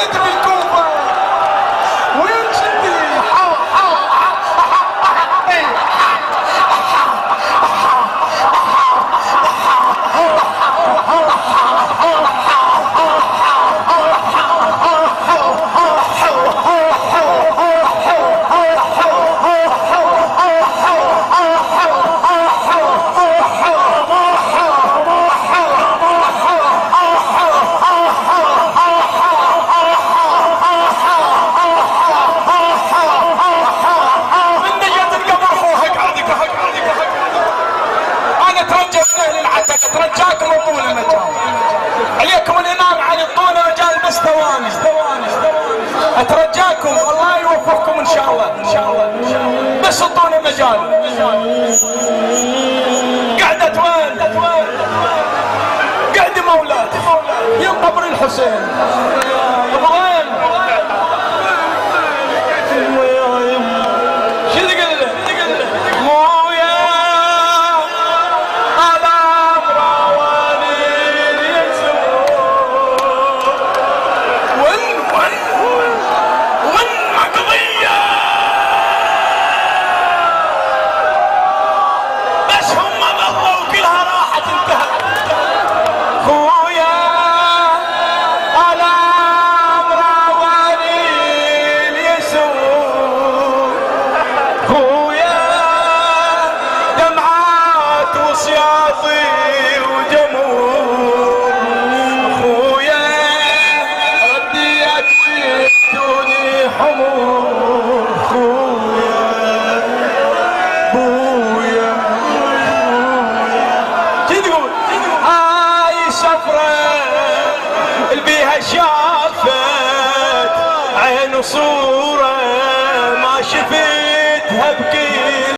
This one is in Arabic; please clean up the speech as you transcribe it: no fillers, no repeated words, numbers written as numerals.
ولد بالكوفة وين جدي ترجاكم طول المجال عليكم الامام علي طول مجال بس ثواني اترجاكم الله يوفقكم ان شاء الله بس طول مجال قعدة وين قعد مولات يا قبر الحسين ابراهيم صورة ما شفتها